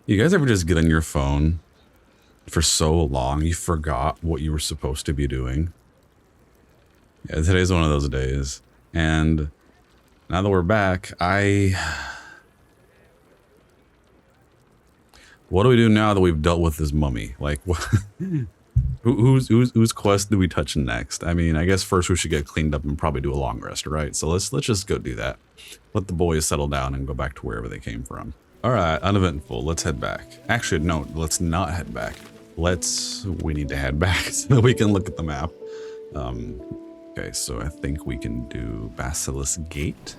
You guys ever just get on your phone for so long you forgot what you were supposed to be doing? Yeah, today's one of those days. And now that we're back, what do we do now that we've dealt with this mummy? Like, what? Whose quest do we touch next? I mean, I guess first we should get cleaned up and probably do a long rest, right? So let's just go do that. Let the boys settle down and go back to wherever they came from. All right, uneventful. Let's head back. Actually, no, let's not head back. We need to head back so that we can look at the map. Okay, so I think we can do Basilisk Gate,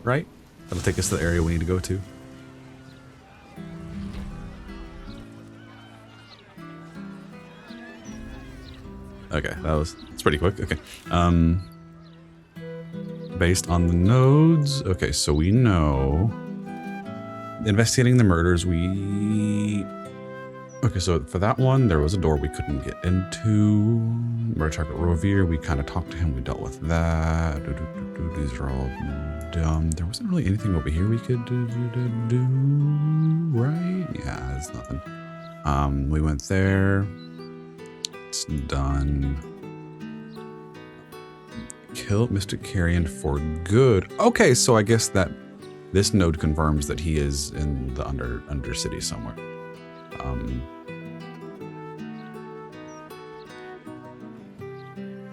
right? That'll take us to the area we need to go to. Okay, it's pretty quick. Okay. Based on the nodes. Okay, so we know investigating the murders, okay, so for that one, there was a door we couldn't get into. Murder target Rovere, we kind of talked to him, we dealt with that. These are all dumb. There wasn't really anything over here we could do, right? Yeah, there's nothing. We went there. It's done. Kill Mr. Carrion for good. Okay, so I guess that this node confirms that he is in the Undercity somewhere.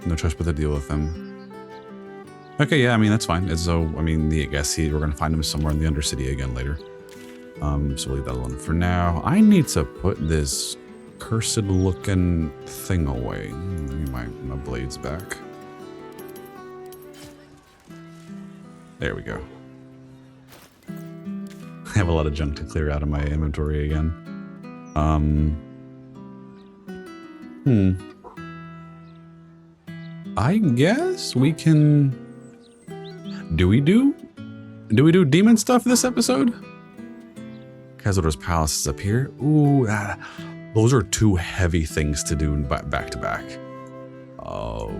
No choice but to deal with him. Okay, yeah, I mean, that's fine. So, I mean, I guess we're going to find him somewhere in the Undercity again later. So we'll leave that alone for now. I need to put this cursed looking thing away. Give me my blades back. There we go. I have a lot of junk to clear out of my inventory again. I guess we can... Do we do demon stuff this episode? Kazador's Palace is up here. Ooh, those are two heavy things to do back to back. Oh,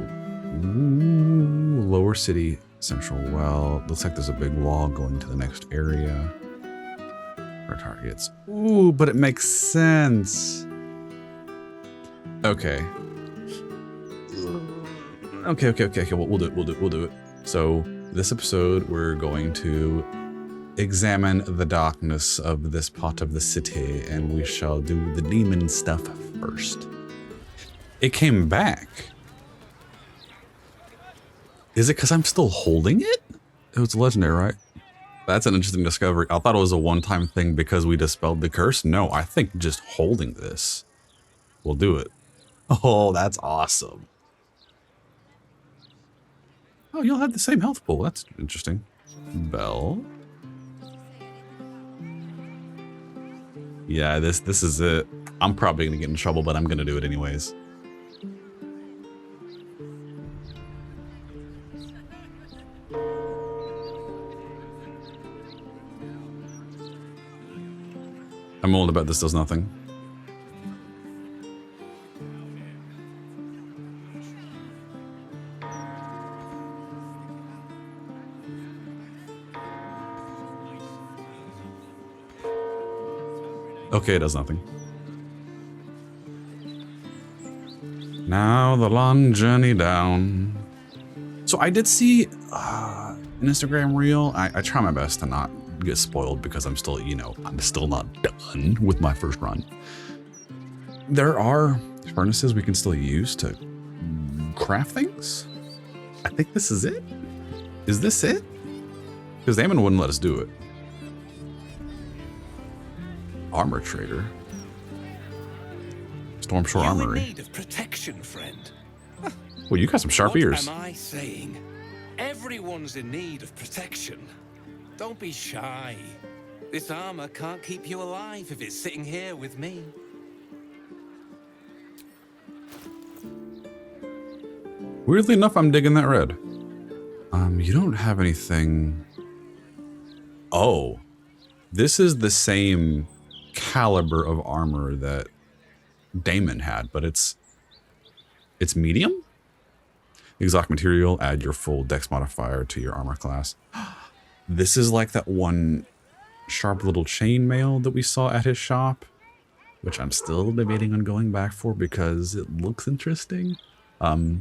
ooh, Lower City, Central Well. Looks like there's a big wall going to the next area. For targets. Ooh, but it makes sense. Okay. Okay. We'll do it. So this episode, we're going to examine the darkness of this part of the city, and we shall do the demon stuff first. It came back. Is it because I'm still holding it? It was legendary, right? That's an interesting discovery. I thought it was a one-time thing because we dispelled the curse. No, I think just holding this will do it. Oh, that's awesome. Oh, you'll have the same health pool. That's interesting. Bell. Yeah, this is it. I'm probably gonna get in trouble, but I'm gonna do it anyways. I'm old about this does nothing. Okay, it does nothing. Now the long journey down. So I did see an Instagram reel. I try my best to not get spoiled because I'm still, I'm still not done with my first run. There are furnaces we can still use to craft things. I think this is it. Is this it? Because Damon wouldn't let us do it. Armor trader. Stormshore Armory. In need of protection, friend. Well, you got some sharp ears. What am I saying? Everyone's in need of protection. Don't be shy. This armor can't keep you alive if it's sitting here with me. Weirdly enough, I'm digging that red. You don't have anything. Oh, this is the same caliber of armor that Damon had, but it's medium. Exotic material. Add your full dex modifier to your armor class. This is like that one sharp little chainmail that we saw at his shop, which I'm still debating on going back for because it looks interesting. So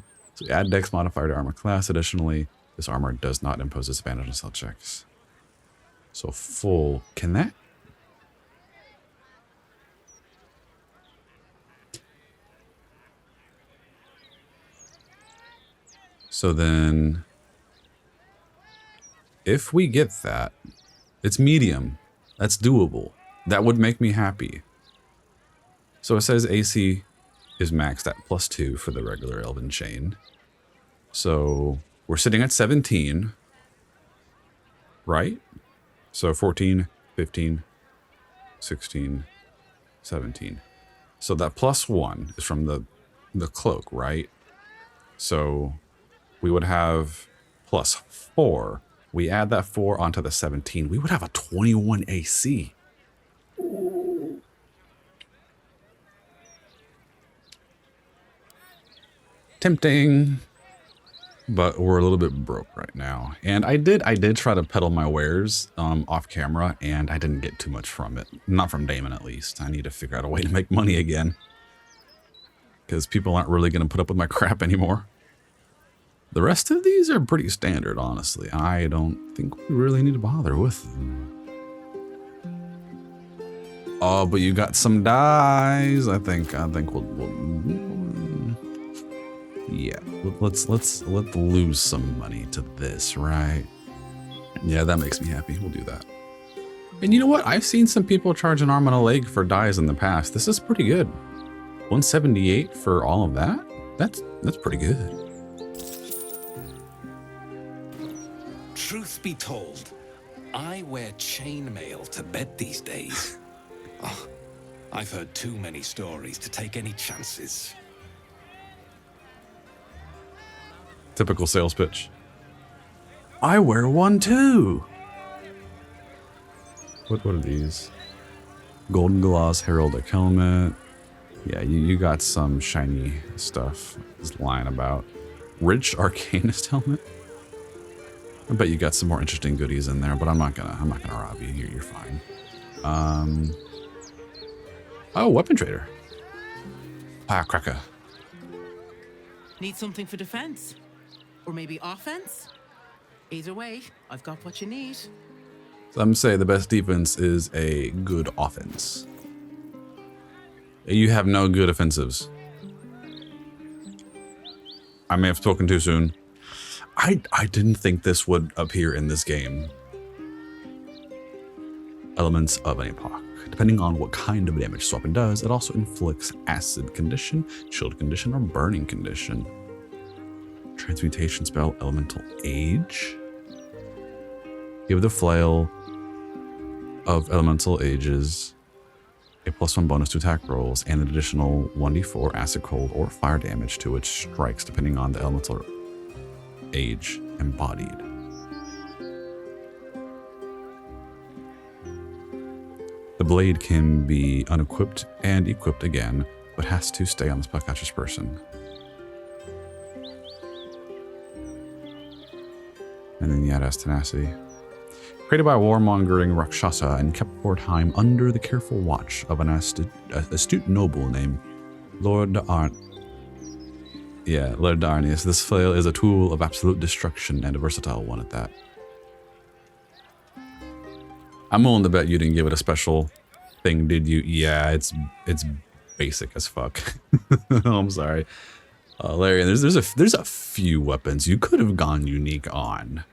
add dex modifier to armor class. Additionally, this armor does not impose disadvantage on stealth checks. So full, can that? So then, if we get that, it's medium. That's doable. That would make me happy. So it says AC is maxed at +2 for the regular Elven Chain. So we're sitting at 17, right? So 14, 15, 16, 17. So that +1 is from the cloak, right? So we would have +4. We add that 4 onto the 17. We would have a 21 AC. Ooh. Tempting. But we're a little bit broke right now. And I did try to peddle my wares off camera, and I didn't get too much from it. Not from Damon, at least. I need to figure out a way to make money again. Because people aren't really going to put up with my crap anymore. The rest of these are pretty standard, honestly. I don't think we really need to bother with them. Oh, but you got some dies. I think we'll yeah. Let's lose some money to this, right? Yeah, that makes me happy. We'll do that. And you know what? I've seen some people charge an arm and a leg for dies in the past. This is pretty good. 178 for all of that? That's pretty good. Truth be told, I wear chainmail to bed these days. Oh, I've heard too many stories to take any chances. Typical sales pitch. I wear one too. What are these? Golden Gloss Heraldic Helmet. Yeah, you got some shiny stuff just lying about. Rich Arcanist Helmet. I bet you got some more interesting goodies in there, but I'm not gonna rob you. You're fine. Oh, weapon trader. Firecracker. Need something for defense? Or maybe offense? Either way, I've got what you need. Some say the best defense is a good offense. You have no good offensives. I may have spoken too soon. I didn't think this would appear in this game. Elements of an epoch. Depending on what kind of damage this weapon does, it also inflicts acid condition, shield condition, or burning condition. Transmutation spell, elemental age. Give the flail of elemental ages a +1 bonus to attack rolls and an additional 1d4 acid, cold, or fire damage to its strikes, depending on the elemental age embodied. The blade can be unequipped and equipped again, but has to stay on the spellcaster's person. And then yeah, it has tenacity. Created by warmongering Rakshasa and kept for a time under the careful watch of an astute noble named Lord Darnius. This flail is a tool of absolute destruction and a versatile one at that. I'm willing to bet you didn't give it a special thing, did you? Yeah, it's basic as fuck. I'm sorry. Larry, there's a few weapons you could have gone unique on.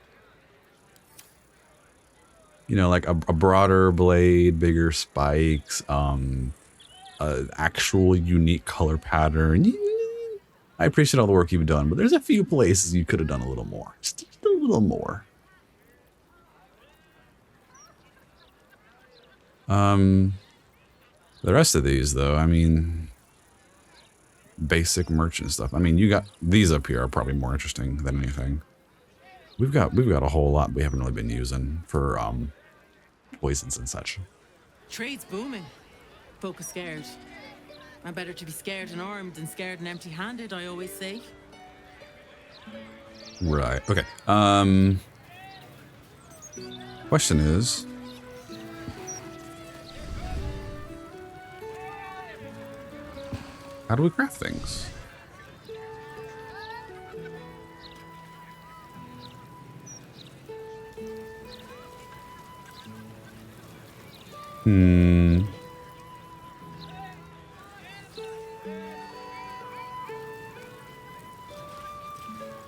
You know, like a broader blade, bigger spikes, actual unique color pattern. I appreciate all the work you've done, but there's a few places you could have done a little more. Just a little more. The rest of these, though, I mean, basic merchant stuff. I mean, you got these up here are probably more interesting than anything. We've got a whole lot we haven't really been using for poisons and such. Trade's booming. Folk are scared. I'm better to be scared and armed than scared and empty-handed, I always say. Right. Okay. Question is, How do we craft things?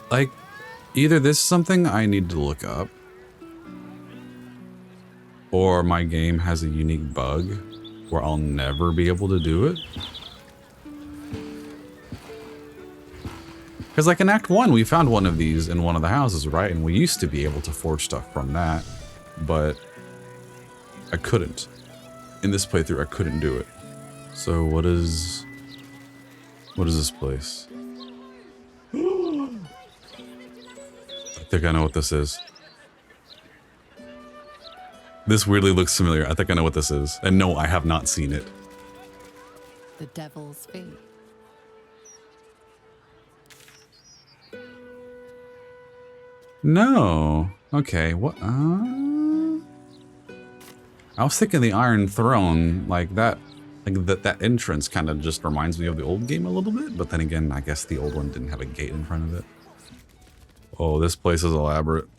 Like, either this is something I need to look up, or my game has a unique bug where I'll never be able to do it. Because like in Act 1, we found one of these in one of the houses, right? And we used to be able to forge stuff from that, but I couldn't. In this playthrough, I couldn't do it. So what is this place? I think I know what this is. This weirdly looks familiar. I think I know what this is. And no, I have not seen it. The Devil's Fee. No. Okay, what? I was thinking the Iron Throne, like that, that entrance kind of just reminds me of the old game a little bit, but then again, I guess the old one didn't have a gate in front of it. Oh, this place is elaborate.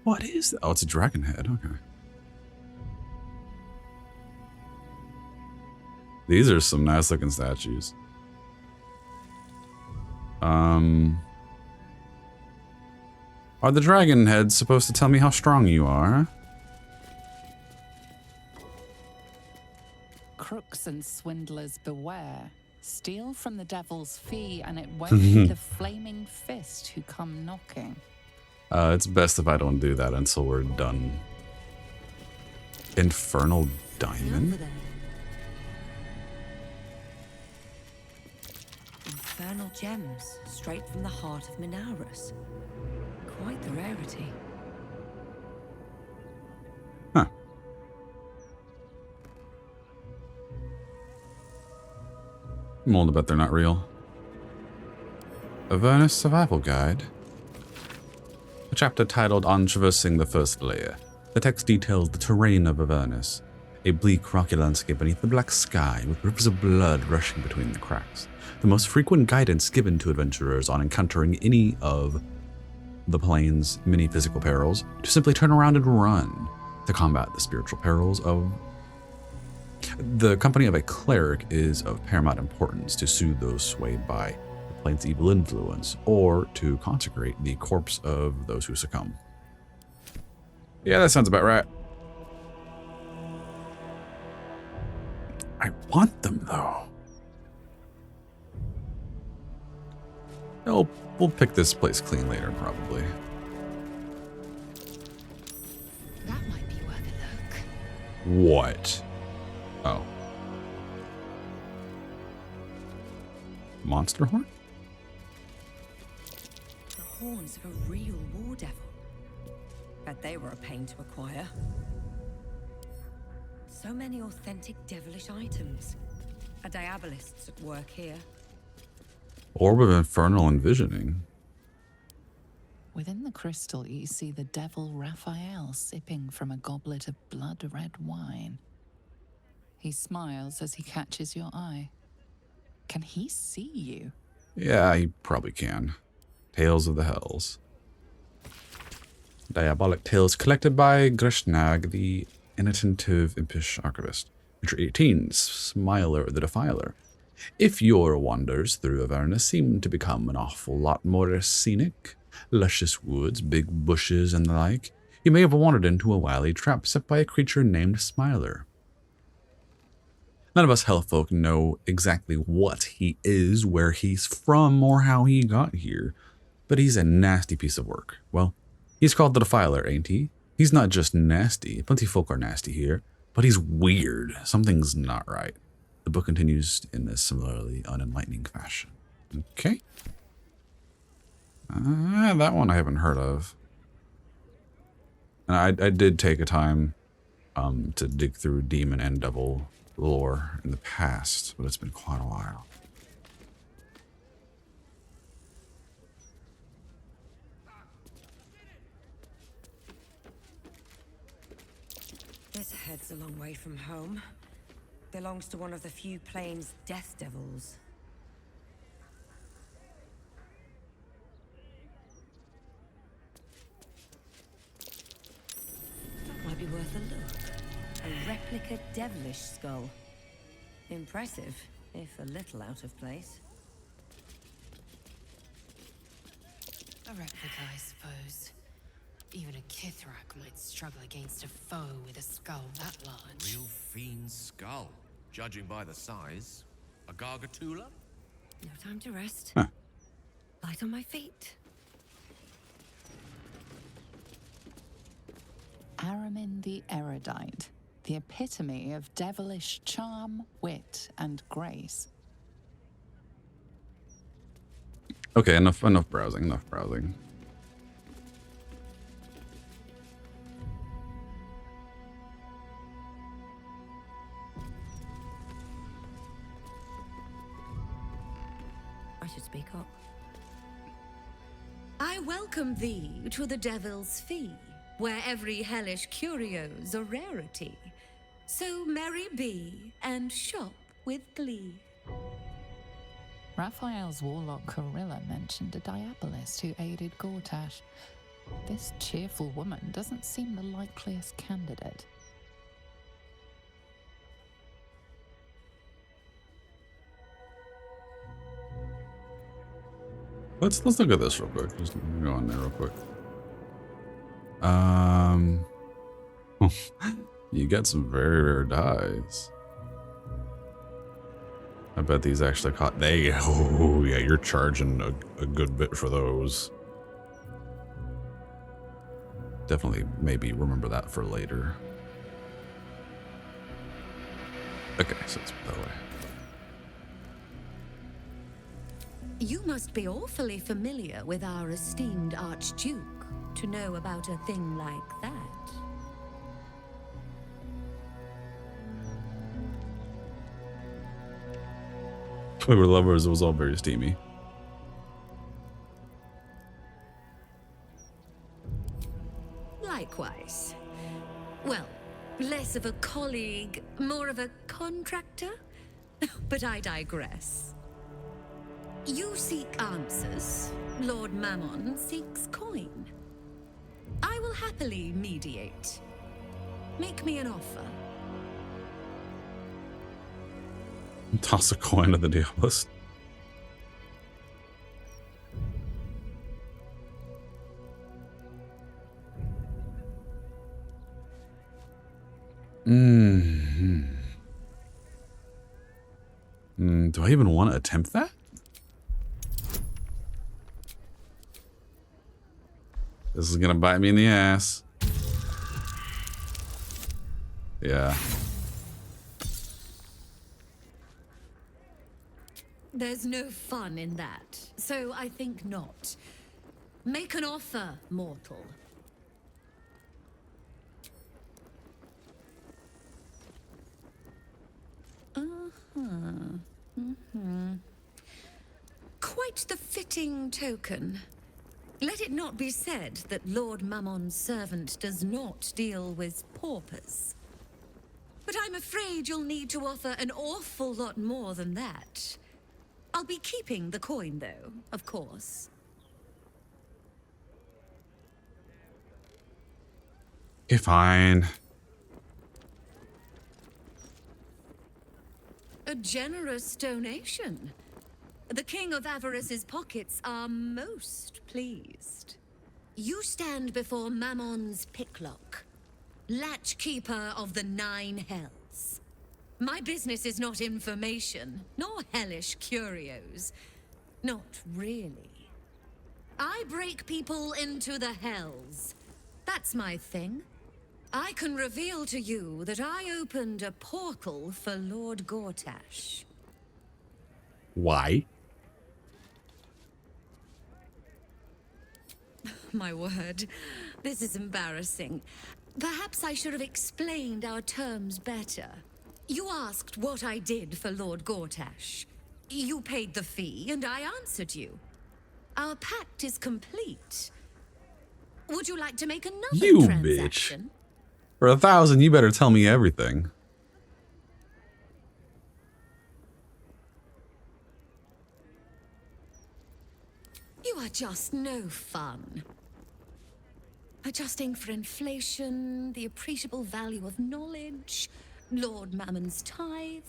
What is that? Oh, it's a dragon head. Okay. These are some nice looking statues. Are the dragon heads supposed to tell me how strong you are? Crooks and swindlers beware. Steal from the Devil's Fee and it won't be the flaming fist who come knocking. It's best if I don't do that until we're done. Infernal diamond? Infernal gems, straight from the heart of Minaris. Quite the rarity. Huh. I'm willing to bet they're not real. Avernus Survival Guide. A chapter titled On Traversing the First Layer. The text details the terrain of Avernus, a bleak rocky landscape beneath the black sky with rivers of blood rushing between the cracks. The most frequent guidance given to adventurers on encountering any of the plane's many physical perils to simply turn around and run to combat the spiritual perils of the company of a cleric is of paramount importance to soothe those swayed by the plane's evil influence or to consecrate the corpse of those who succumb. Yeah, that sounds about right. I want them though. We'll pick this place clean later, probably. That might be worth a look. What? Oh. Monster horn? The horns of a real war devil. Bet they were a pain to acquire. So many authentic devilish items. Are diabolists at work here? Orb of Infernal Envisioning. Within the crystal, you see the devil Raphael sipping from a goblet of blood-red wine. He smiles as he catches your eye. Can he see you? Yeah, he probably can. Tales of the Hells. Diabolic Tales collected by Grishnag, the inattentive impish archivist. Entry 18, Smiler the Defiler. If your wanders through Avernus seem to become an awful lot more scenic, luscious woods, big bushes, and the like, you may have wandered into a wily trap set by a creature named Smiler. None of us hellfolk know exactly what he is, where he's from, or how he got here, but he's a nasty piece of work. Well, he's called the Defiler, ain't he? He's not just nasty, plenty folk are nasty here, but he's weird. Something's not right. The book continues in a similarly unenlightening fashion. Okay. That one I haven't heard of. And I did take a time to dig through demon and devil lore in the past, but it's been quite a while. This head's a long way from home. Belongs to one of the few plains death devils. That might be worth a look. A replica devilish skull. Impressive, if a little out of place. A replica, I suppose. Even a Kithrak might struggle against a foe with a skull that large. Real fiend skull, judging by the size. A gargatula? No time to rest. Huh. Light on my feet. Aramin the Erudite, the epitome of devilish charm, wit, and grace. Okay, enough browsing. I should speak up. I welcome thee to the Devil's Fee, where every hellish curio's a rarity. So merry be, and shop with glee. Raphael's warlock Corilla mentioned a diabolist who aided Gortash. This cheerful woman doesn't seem the likeliest candidate. Let's look at this real quick. Just go on there real quick. You get some very rare dies. I bet these actually caught. Oh yeah, you're charging a good bit for those. Definitely, maybe remember that for later. Okay, so it's that way. You must be awfully familiar with our esteemed Archduke to know about a thing like that. We were lovers. It was all very steamy. Likewise. Well, less of a colleague, more of a contractor? But I digress. You seek answers. Lord Mammon seeks coin. I will happily mediate. Make me an offer. Toss a coin at the Diabolist. Do I even want to attempt that? This is gonna bite me in the ass. Yeah. There's no fun in that, so I think not. Make an offer, mortal. Quite the fitting token. Let it not be said that Lord Mammon's servant does not deal with paupers. But I'm afraid you'll need to offer an awful lot more than that. I'll be keeping the coin, though, of course. Okay, fine. A generous donation. The King of Avarice's pockets are most pleased. You stand before Mammon's picklock, latchkeeper of the 9 hells. My business is not information, nor hellish curios. Not really. I break people into the hells. That's my thing. I can reveal to you that I opened a portal for Lord Gortash. Why? My word, this is embarrassing. Perhaps I should have explained our terms better. You asked what I did for Lord Gortash. You paid the fee, and I answered you. Our pact is complete. Would you like to make another You transaction? For 1,000, you better tell me everything. You are just no fun. Adjusting for inflation, the appreciable value of knowledge, Lord Mammon's tithe.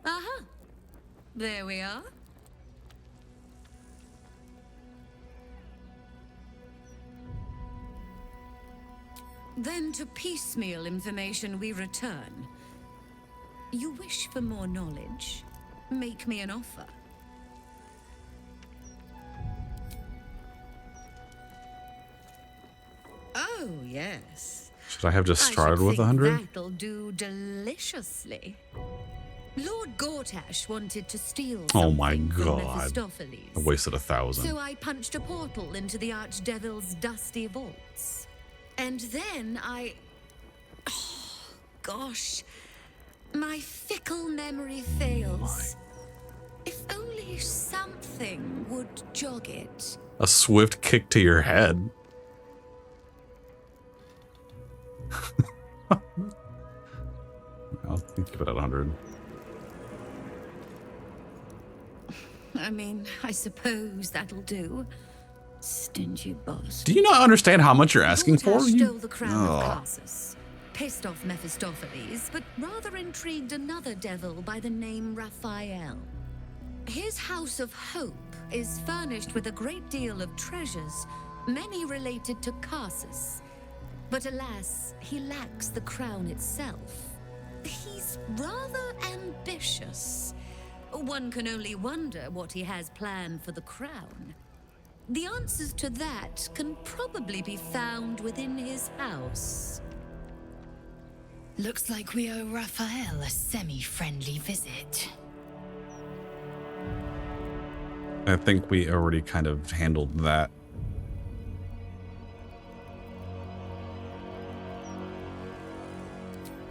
Aha! There we are. Then to piecemeal information we return. You wish for more knowledge? Make me an offer. Oh, yes. Should I have just started with 100? That'll do deliciously. Lord Gortash wanted to steal Oh my something from god. Mephistopheles. I wasted 1,000. So I punched a portal into the Archdevil's dusty vaults. And then I... Oh, gosh. My fickle memory fails. If only something would jog it. A swift kick to your head. I'll keep it at 100. I mean, I suppose that'll do. Stingy boss. Do you not understand how much you're asking for? Gortash You... stole the crown of Tarsus. Pissed off Mephistopheles, but rather intrigued another devil by the name Raphael. His House of Hope is furnished with a great deal of treasures, many related to Tarsus. But alas, he lacks the crown itself. He's rather ambitious. One can only wonder what he has planned for the crown. The answers to that can probably be found within his house. Looks like we owe Raphael a semi-friendly visit. I think we already kind of handled that.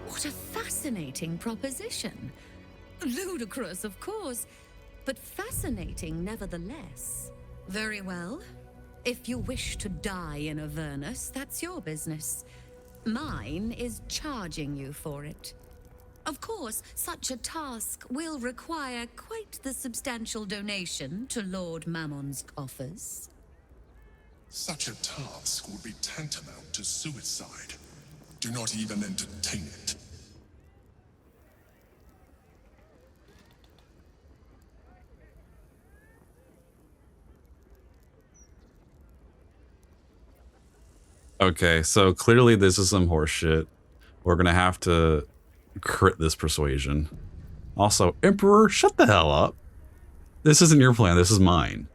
What a fascinating proposition. Ludicrous, of course, but fascinating nevertheless. Very well. If you wish to die in Avernus, that's your business. Mine is charging you for it. Of course, such a task will require quite the substantial donation to Lord Mammon's coffers. Such a task would be tantamount to suicide. Do not even entertain it. Okay, so clearly this is some horse shit. We're gonna have to crit this persuasion. Also, Emperor, shut the hell up. This isn't your plan, this is mine.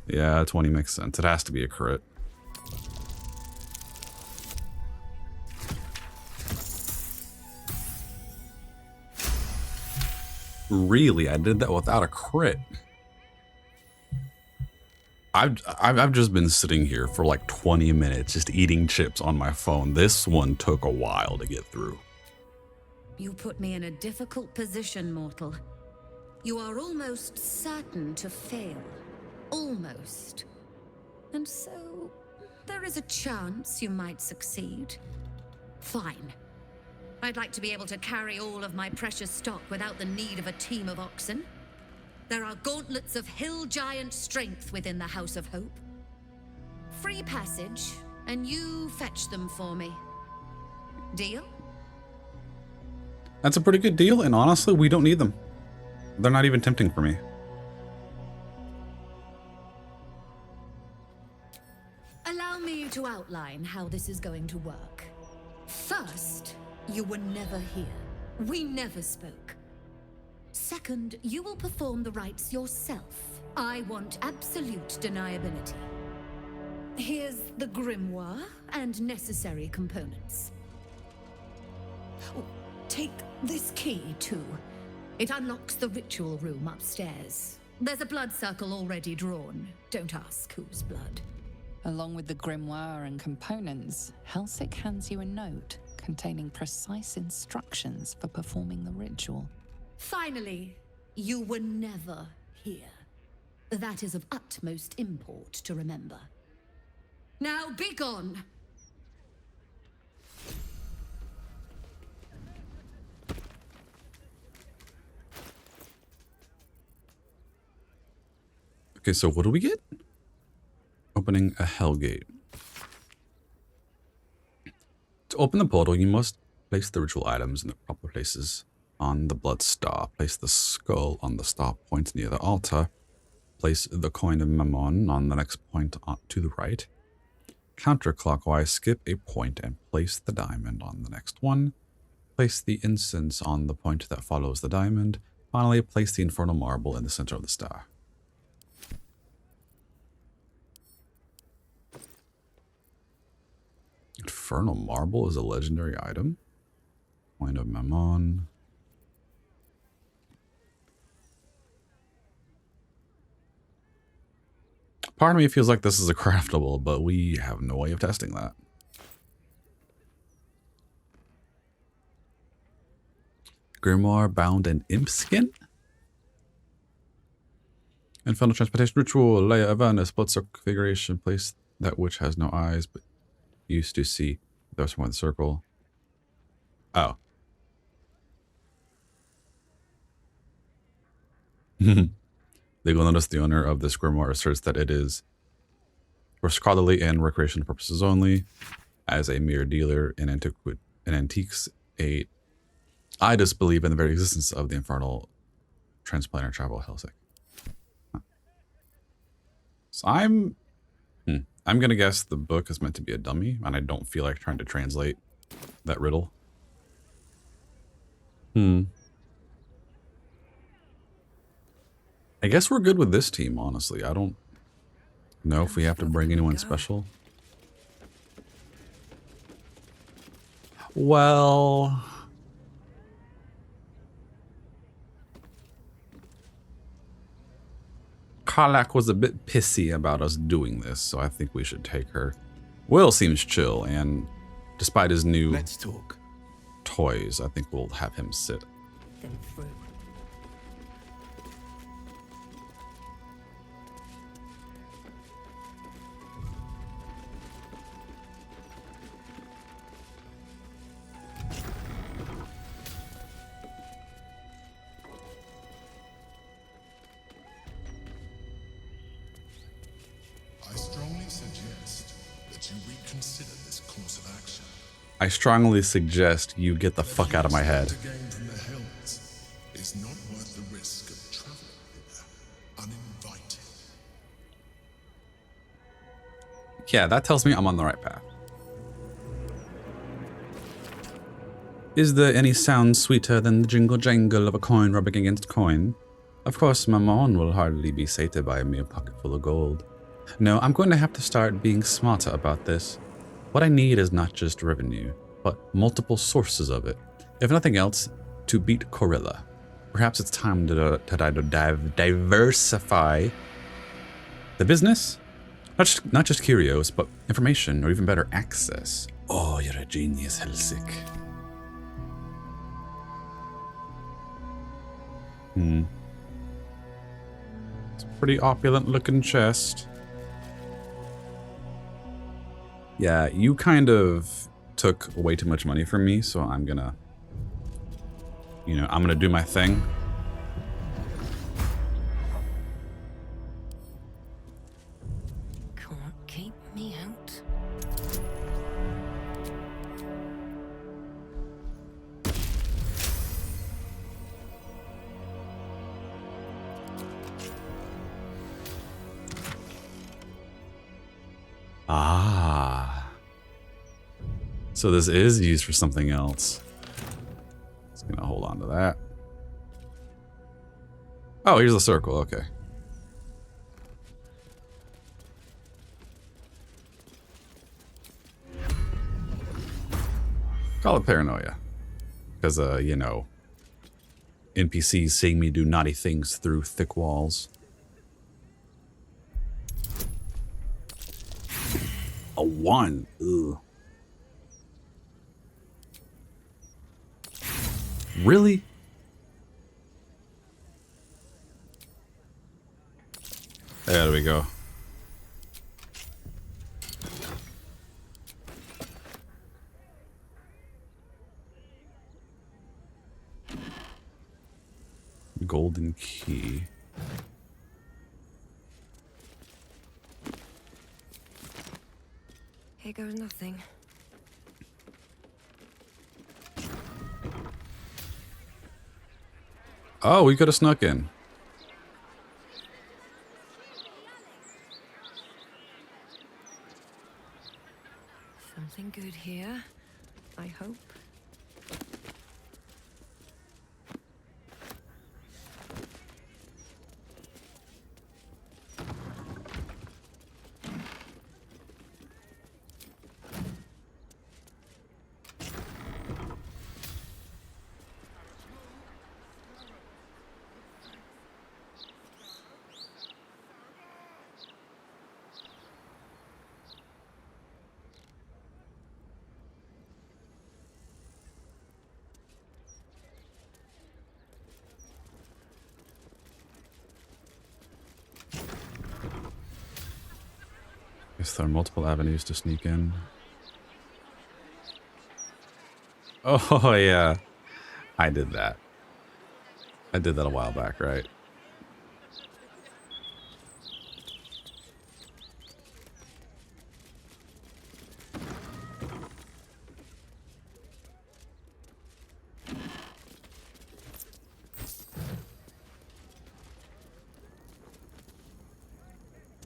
Yeah, 20 makes sense. It has to be a crit. Really? I did that without a crit. I've just been sitting here for like 20 minutes just eating chips on my phone. This one took a while to get through. You put me in a difficult position, mortal. You are almost certain to fail. Almost. And so, there is a chance you might succeed. Fine. I'd like to be able to carry all of my precious stock without the need of a team of oxen. There are gauntlets of hill giant strength within the House of Hope. Free passage, and you fetch them for me. Deal? That's a pretty good deal, and honestly, we don't need them. They're not even tempting for me. Allow me to outline how this is going to work. First, you were never here. We never spoke. Second, you will perform the rites yourself. I want absolute deniability. Here's the grimoire and necessary components. Oh, take this key, too. It unlocks the ritual room upstairs. There's a blood circle already drawn. Don't ask whose blood. Along with the grimoire and components, Helsik hands you a note containing precise instructions for performing the ritual. Finally, you were never here. That is of utmost import to remember. Now be gone. Okay, so what do we get? Opening a Hellgate. To open the portal, you must place the ritual items in the proper places on the blood star. Place the skull on the star point near the altar. Place the coin of Mammon on the next point to the right. Counterclockwise, skip a point and place the diamond on the next one. Place the incense on the point that follows the diamond. Finally, place the infernal marble in the center of the star. Infernal marble is a legendary item. Coin of Mammon. Part of me feels like this is a craftable, but we have no way of testing that. Grimoire bound in imp skin? Infernal transportation ritual, Leia Avernus, blood circle configuration, place that which has no eyes, but used to see. There's one circle. Oh. They will notice the owner of this grimoire asserts that it is for scholarly and recreational purposes only. As a mere dealer in antiques, I disbelieve in the very existence of the infernal transplanter travel hellsick. Huh. So I'm gonna guess the book is meant to be a dummy, and I don't feel like trying to translate that riddle. I guess we're good with this team, honestly. I don't know if we have to bring anyone special. Well, Karlak was a bit pissy about us doing this, so I think we should take her. Will seems chill, and despite his new Let's talk. toys, I think we'll have him sit. Then through. I strongly suggest that you reconsider this course of action. I strongly suggest you get the fuck out of my head. To gain from the Hells is not worth the risk of traveling hither uninvited. Yeah, that tells me I'm on the right path. Is there any sound sweeter than the jingle jangle of a coin rubbing against coin? Of course, Mammon will hardly be sated by a mere pocket full of gold. No, I'm going to have to start being smarter about this. What I need is not just revenue, but multiple sources of it. If nothing else, to beat Corilla. Perhaps it's time to diversify the business? Not just curios, but information, or even better, access. Oh, you're a genius, Helsik. It's a pretty opulent looking chest. Yeah, you kind of took way too much money from me, so I'm gonna, I'm gonna do my thing. Can't keep me out. Ah. So this is used for something else. Just gonna hold on to that. Oh, here's the circle, okay. Call it paranoia. Because, NPCs seeing me do naughty things through thick walls. A 1. Ugh. Really? There we go. golden key. Here goes nothing. Oh, we could have snuck in. Something good here, I hope. Guess there are multiple avenues to sneak in. Oh, yeah. I did that. I did that a while back, right?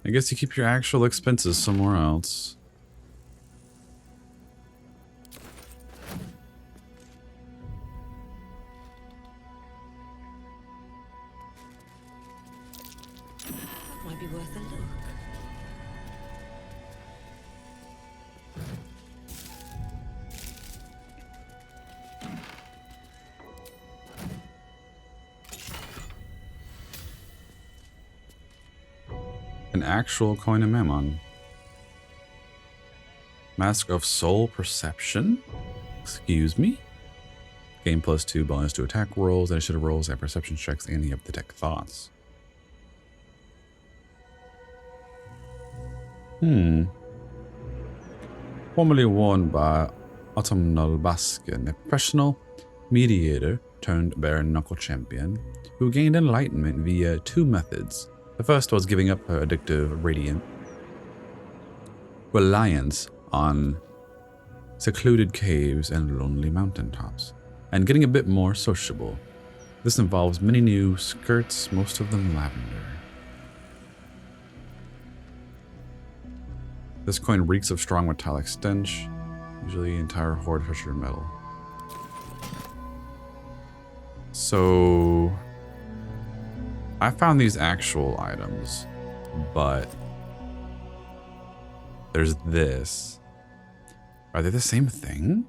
I guess you keep your actual expenses somewhere else. That might be worth a look. An actual coin of Mammon. Mask of Soul Perception? Excuse me? Gain +2 bonus to attack rolls, initiative rolls, and perception checks, and you have detect thoughts. Formerly worn by Autumnal Baskin, a professional mediator turned bare knuckle champion who gained enlightenment via 2 methods. The first was giving up her addictive radiant reliance on secluded caves and lonely mountaintops, and getting a bit more sociable. This involves many new skirts, most of them lavender. This coin reeks of strong metallic stench, usually entire hoard treasure metal. So I found these actual items, but there's this. Are they the same thing?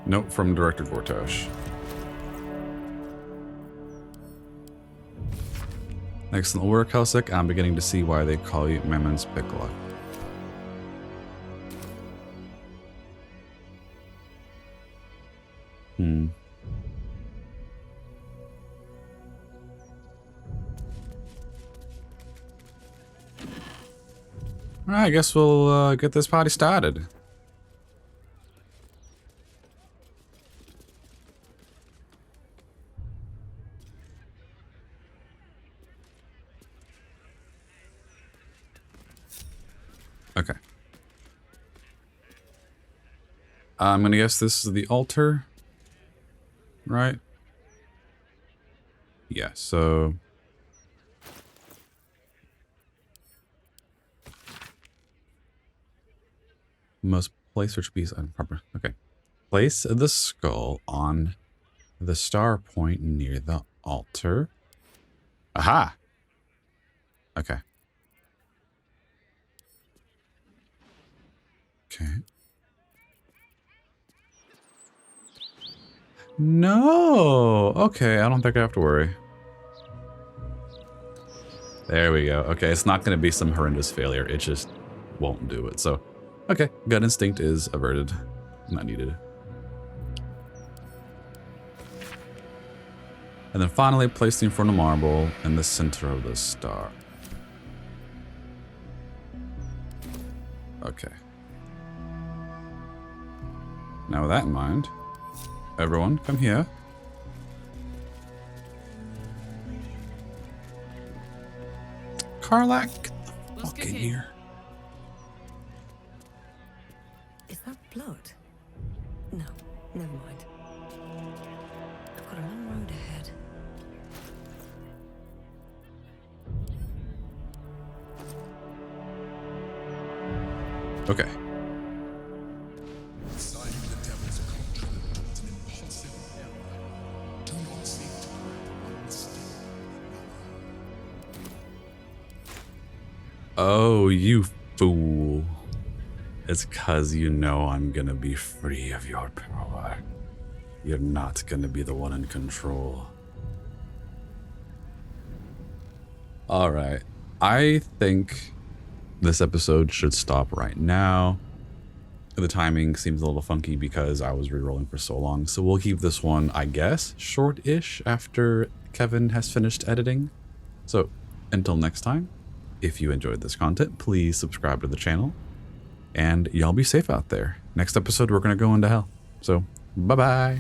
Note from Director Gortash. Excellent work, Helsik. I'm beginning to see why they call you Mammon's Picklock. Alright, I guess we'll get this party started. Okay. I'm gonna guess this is the altar, right? Yeah, so must place which piece on proper. Okay. Place the skull on the star point near the altar. Aha! Okay. Okay. No! Okay, I don't think I have to worry. There we go. Okay, it's not going to be some horrendous failure. It just won't do it. So, okay, gut instinct is averted. Not needed. And then finally, place the infernal marble in the center of the star. Okay. Now with that in mind, everyone, come here. Karlak, get the fuck in here. Is that blood? No, never mind. I've got a long road ahead. Okay. Signing the devil's contract was an impulsive error. Do not seek to correct one mistake. Oh, you fool. It's 'cause you know I'm gonna be free of your power. You're not gonna be the one in control. Alright. I think this episode should stop right now. The timing seems a little funky because I was rerolling for so long. So we'll keep this one, I guess, short-ish after Kevin has finished editing. So until next time, if you enjoyed this content, please subscribe to the channel. And y'all be safe out there. Next episode, we're going to go into hell. So, bye-bye.